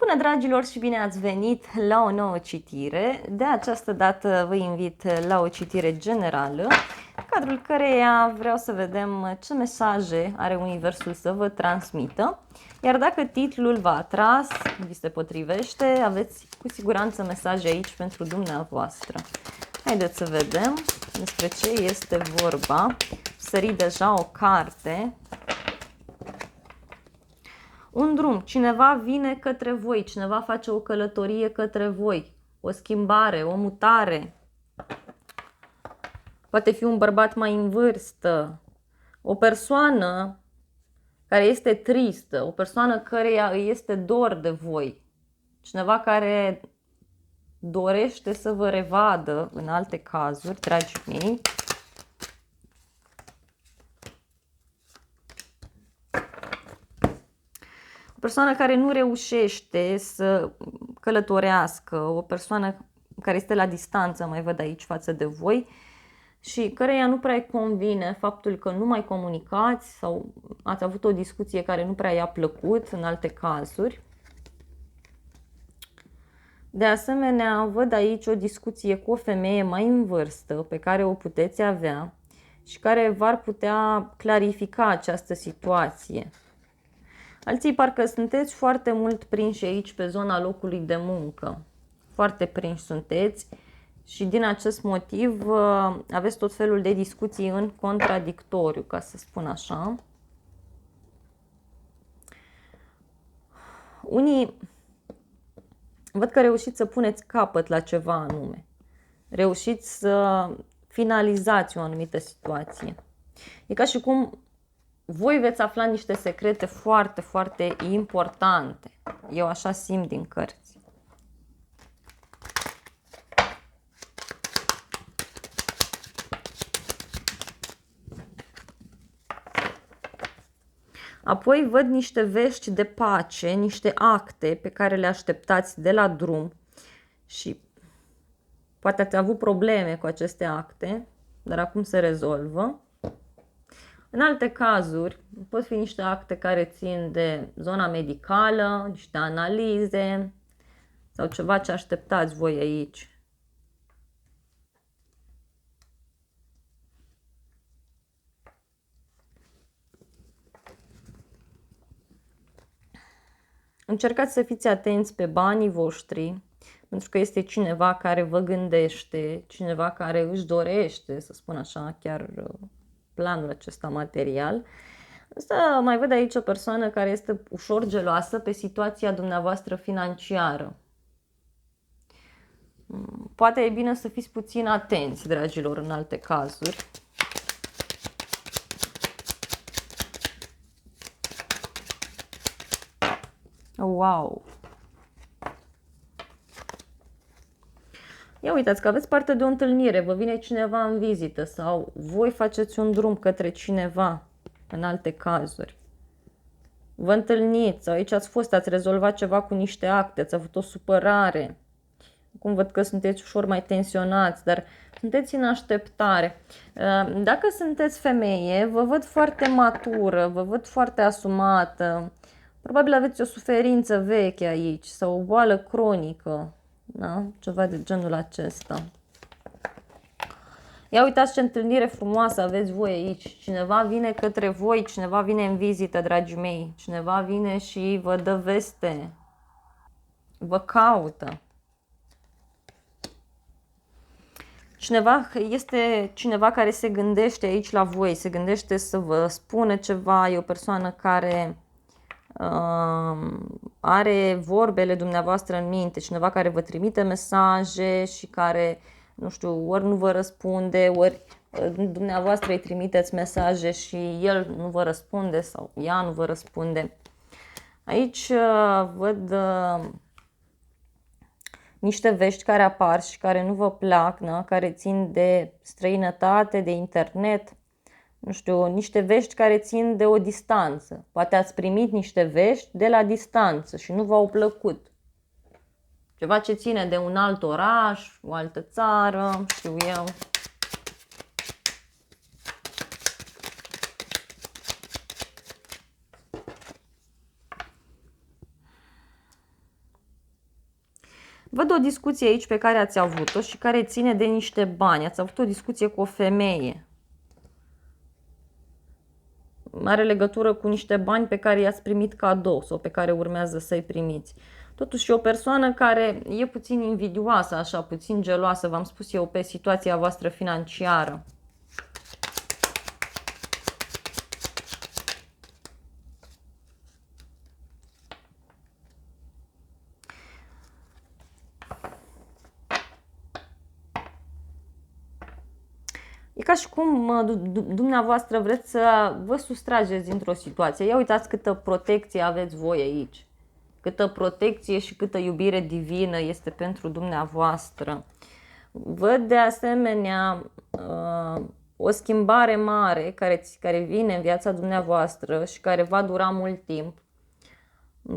Bună dragilor și bine ați venit la o nouă citire. De această dată vă invit la o citire generală, în cadrul căreia vreau să vedem ce mesaje are Universul să vă transmită. Iar dacă titlul v-a atras, vi se potrivește, aveți cu siguranță mesaje aici pentru dumneavoastră. Haideți să vedem despre ce este vorba. Sări deja o carte. Un drum, cineva vine către voi, cineva face o călătorie către voi, o schimbare, o mutare. Poate fi un bărbat mai în vârstă, o persoană care este tristă, o persoană căreia îi este dor de voi, cineva care dorește să vă revadă în alte cazuri, dragii mei. O persoană care nu reușește să călătorească, o persoană care este la distanță, mai văd aici, față de voi, și căreia nu prea îi convine faptul că nu mai comunicați sau ați avut o discuție care nu prea i-a plăcut în alte cazuri. De asemenea, văd aici o discuție cu o femeie mai în vârstă pe care o puteți avea și care v-ar putea clarifica această situație. Alții parcă sunteți foarte mult prinși aici pe zona locului de muncă. Foarte prinși sunteți și din acest motiv aveți tot felul de discuții în contradictoriu, ca să spun așa. Unii văd că reușiți să puneți capăt la ceva anume. Reușiți să finalizați o anumită situație. E ca și cum voi veți afla niște secrete foarte, foarte importante. Eu așa simt din cărți. Apoi văd niște vești de pace, niște acte pe care le așteptați de la drum și poate ați avut probleme cu aceste acte, dar acum se rezolvă. În alte cazuri, pot fi niște acte care țin de zona medicală, niște analize sau ceva ce așteptați voi aici. Încercați să fiți atenți pe banii voștri, pentru că este cineva care vă gândește, cineva care își dorește, să spun așa, chiar planul acesta material. Însă mai văd aici o persoană care este ușor geloasă pe situația dumneavoastră financiară. Poate e bine să fiți puțin atenți, dragilor, în alte cazuri. Wow! Ia uitați că aveți parte de o întâlnire, vă vine cineva în vizită sau voi faceți un drum către cineva în alte cazuri. Vă întâlniți sau aici ați fost, ați rezolvat ceva cu niște acte, ați avut o supărare. Acum văd că sunteți ușor mai tensionați, dar sunteți în așteptare. Dacă sunteți femeie, vă văd foarte matură, vă văd foarte asumată. Probabil aveți o suferință veche aici sau o boală cronică, da? Ceva de genul acesta. Ia uitați ce întâlnire frumoasă aveți voi aici. Cineva vine către voi, cineva vine în vizită, dragii mei. Cineva vine și vă dă veste. Vă caută. Este cineva care se gândește aici la voi, se gândește să vă spună ceva, e o persoană care are vorbele dumneavoastră în minte, cineva care vă trimite mesaje și care, nu știu, ori nu vă răspunde, ori dumneavoastră îi trimiteți mesaje și el nu vă răspunde sau ea nu vă răspunde. Aici văd niște vești care apar și care nu vă plac, da? Care țin de străinătate, de internet, nu știu, niște vești care țin de o distanță. Poate ați primit niște vești de la distanță și nu v-au plăcut. Ceva ce ține de un alt oraș, o altă țară, știu eu. Văd o discuție aici pe care ați avut-o și care ține de niște bani. Ați avut o discuție cu o femeie. Are legătură cu niște bani pe care i-ați primit cadou sau pe care urmează să-i primiți. Totuși e o persoană care e puțin invidioasă, așa, puțin geloasă, v-am spus eu, pe situația voastră financiară. E ca și cum dumneavoastră vreți să vă sustrageți dintr-o situație. Ia uitați câtă protecție aveți voi aici. Câtă protecție și câtă iubire divină este pentru dumneavoastră. Văd de asemenea o schimbare mare care vine în viața dumneavoastră și care va dura mult timp.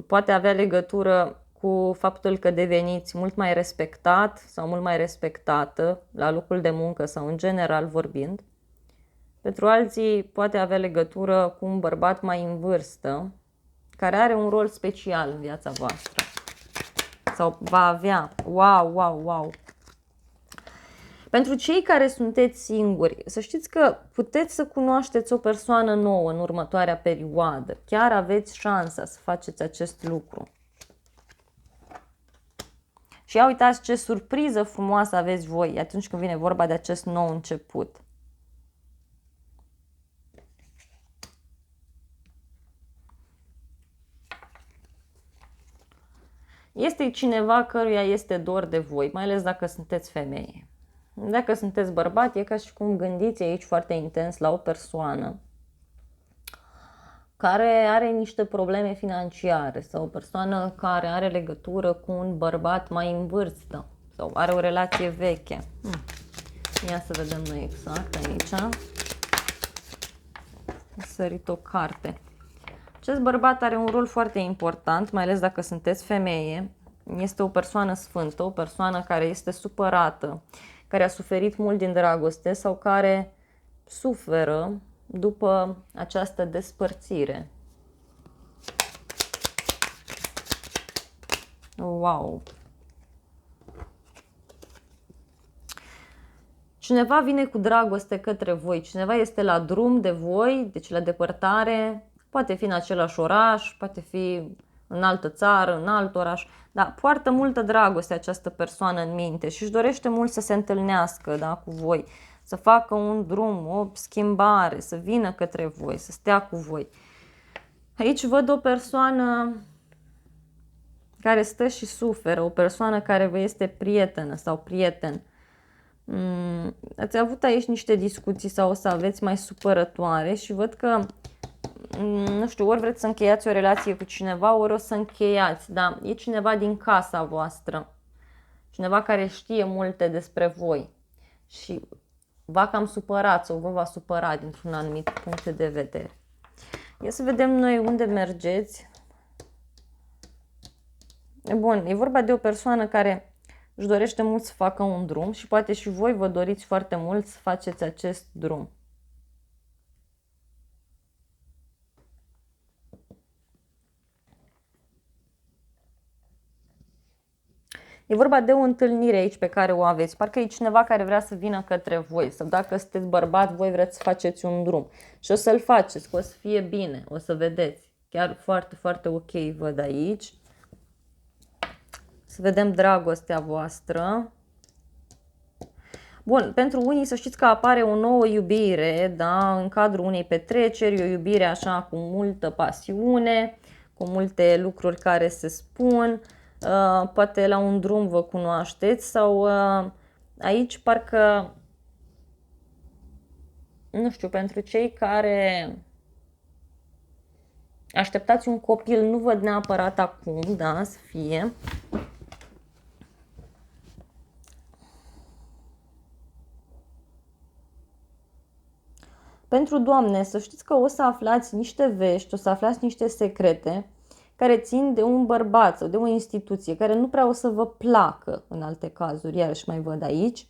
Poate avea legătură cu faptul că deveniți mult mai respectat sau mult mai respectată la locul de muncă sau în general vorbind. Pentru alții poate avea legătură cu un bărbat mai în vârstă care are un rol special în viața voastră sau va avea. Wow, wow, wow! Pentru cei care sunteți singuri, să știți că puteți să cunoașteți o persoană nouă în următoarea perioadă. Chiar aveți șansa să faceți acest lucru. Și ia uitați ce surpriză frumoasă aveți voi atunci când vine vorba de acest nou început. Este cineva căruia este dor de voi, mai ales dacă sunteți femeie. Dacă sunteți bărbat, e ca și cum gândiți aici foarte intens la o persoană care are niște probleme financiare sau o persoană care are legătură cu un bărbat mai în vârstă sau are o relație veche. Ia să vedem noi exact aici. A sărit o carte. Acest bărbat are un rol foarte important, mai ales dacă sunteți femeie. Este o persoană sfântă, o persoană care este supărată, care a suferit mult din dragoste sau care suferă după această despărțire. Wow! Cineva vine cu dragoste către voi, cineva este la drum de voi, deci la depărtare, poate fi în același oraș, poate fi în altă țară, în alt oraș, dar poartă multă dragoste această persoană în minte și își dorește mult să se întâlnească, da, cu voi, să facă un drum, o schimbare, să vină către voi, să stea cu voi. Aici văd o persoană care stă și suferă, o persoană care vă este prietenă sau prieten. Ați avut aici niște discuții sau o să aveți mai supărătoare și văd că, nu știu, ori vreți să încheiați o relație cu cineva, ori o să încheiați, da, e cineva din casa voastră, cineva care știe multe despre voi și va cam supărat sau vă va supăra dintr-un anumit punct de vedere. Ia să vedem noi unde mergeți. Bun, e vorba de o persoană care își dorește mult să facă un drum și poate și voi vă doriți foarte mult să faceți acest drum. E vorba de o întâlnire aici pe care o aveți. Parcă e cineva care vrea să vină către voi. Sau dacă sunteți bărbat, voi vreți să faceți un drum. Și o să-l faceți, că o să fie bine. O să vedeți. Chiar foarte, foarte ok văd aici. Să vedem dragostea voastră. Bun, pentru unii să știți că apare o nouă iubire, da, în cadrul unei petreceri, o iubire așa cu multă pasiune, cu multe lucruri care se spun, poate la un drum vă cunoașteți sau aici parcă, nu știu, pentru cei care așteptați un copil, nu văd neapărat acum, da, să fie. Pentru doamne, să știți că o să aflați niște vești, o să aflați niște secrete care țin de un bărbat sau de o instituție, care nu prea o să vă placă în alte cazuri, iarăși mai văd aici.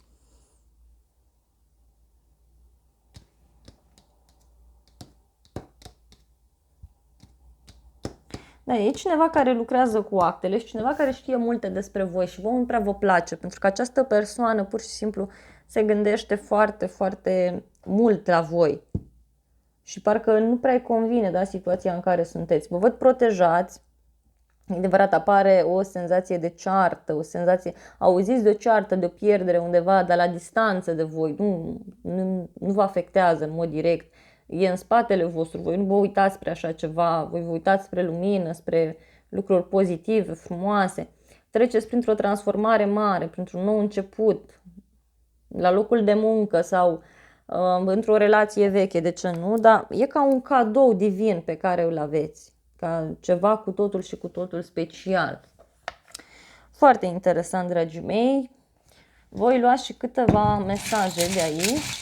Da, e cineva care lucrează cu actele și cineva care știe multe despre voi și vouă nu prea vă place, pentru că această persoană pur și simplu se gândește foarte, foarte mult la voi. Și parcă nu prea îi convine, da, situația în care sunteți. Vă văd protejați, e adevărat, apare o senzație de ceartă, o senzație, auziți de o ceartă, de o pierdere undeva, dar la distanță de voi, nu vă afectează în mod direct, e în spatele vostru, voi nu vă uitați spre așa ceva, voi vă uitați spre lumină, spre lucruri pozitive, frumoase, treceți printr-o transformare mare, printr-un nou început, la locul de muncă sau într-o relație veche, de ce nu, dar e ca un cadou divin pe care îl aveți, ca ceva cu totul și cu totul special. Foarte interesant, dragii mei. Voi lua și câteva mesaje de aici.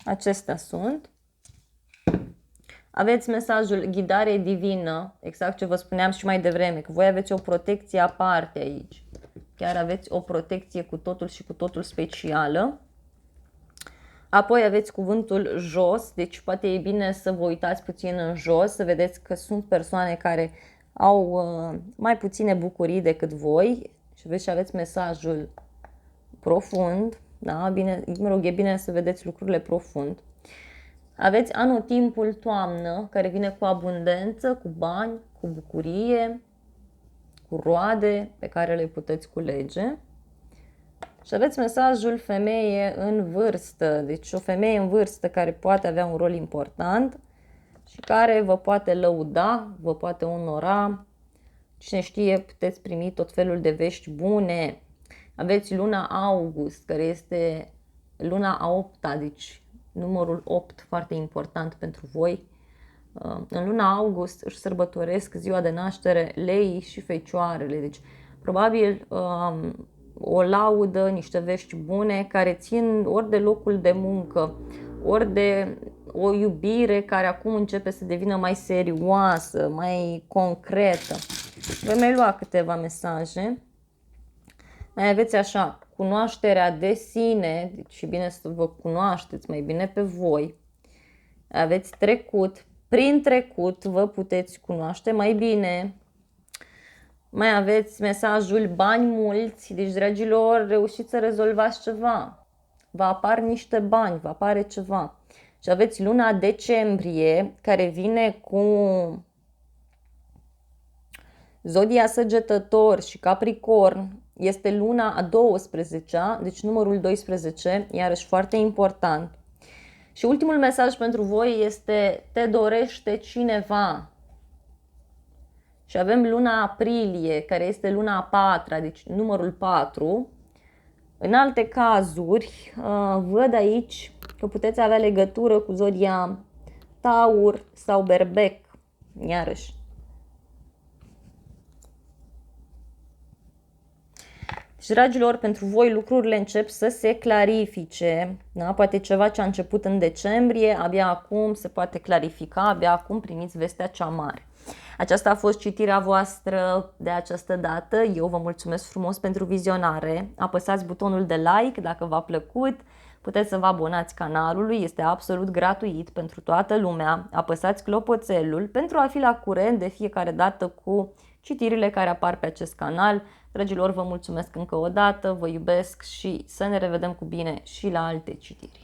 Acestea sunt. Aveți mesajul ghidare divină, exact ce vă spuneam și mai devreme, că voi aveți o protecție aparte aici. Chiar aveți o protecție cu totul și cu totul specială. Apoi aveți cuvântul jos, deci poate e bine să vă uitați puțin în jos, să vedeți că sunt persoane care au mai puține bucurii decât voi și vedeți și aveți mesajul profund, da? Bine, mă rog, e bine să vedeți lucrurile profund. Aveți anotimpul toamnă, care vine cu abundență, cu bani, cu bucurie, cu roade pe care le puteți culege. Și aveți mesajul femeie în vârstă, deci o femeie în vârstă care poate avea un rol important și care vă poate lăuda, vă poate onora, cine știe, puteți primi tot felul de vești bune. Aveți luna August, care este luna a 8-a, deci numărul 8, foarte important pentru voi. În luna August își sărbătoresc ziua de naștere leii și fecioarele, deci probabil o laudă, niște vești bune care țin ori de locul de muncă, ori de o iubire care acum începe să devină mai serioasă, mai concretă. Voi mai lua câteva mesaje. Mai aveți așa, cunoașterea de sine, deci e bine să vă cunoașteți mai bine pe voi. Aveți trecut, prin trecut vă puteți cunoaște mai bine. Mai aveți mesajul bani mulți, deci dragilor, reușiți să rezolvați ceva. Vă apar niște bani, vă apare ceva. Și aveți luna decembrie, care vine cu zodia Săgetător și Capricorn. Este luna a 12-a, deci numărul 12, iarăși foarte important. Și ultimul mesaj pentru voi este te dorește cineva. Și avem luna aprilie, care este luna a 4-a, deci numărul 4. În alte cazuri, văd aici că puteți avea legătură cu zodia Taur sau Berbec, iarăși. Și, dragilor, pentru voi lucrurile încep să se clarifice, da? Poate ceva ce a început în decembrie, abia acum se poate clarifica, abia acum primiți vestea cea mare. Aceasta a fost citirea voastră de această dată. Eu vă mulțumesc frumos pentru vizionare. Apăsați butonul de like dacă v-a plăcut. Puteți să vă abonați canalului, este absolut gratuit pentru toată lumea. Apăsați clopoțelul pentru a fi la curent de fiecare dată cu citirile care apar pe acest canal. Dragilor, vă mulțumesc încă o dată, vă iubesc și să ne revedem cu bine și la alte citiri.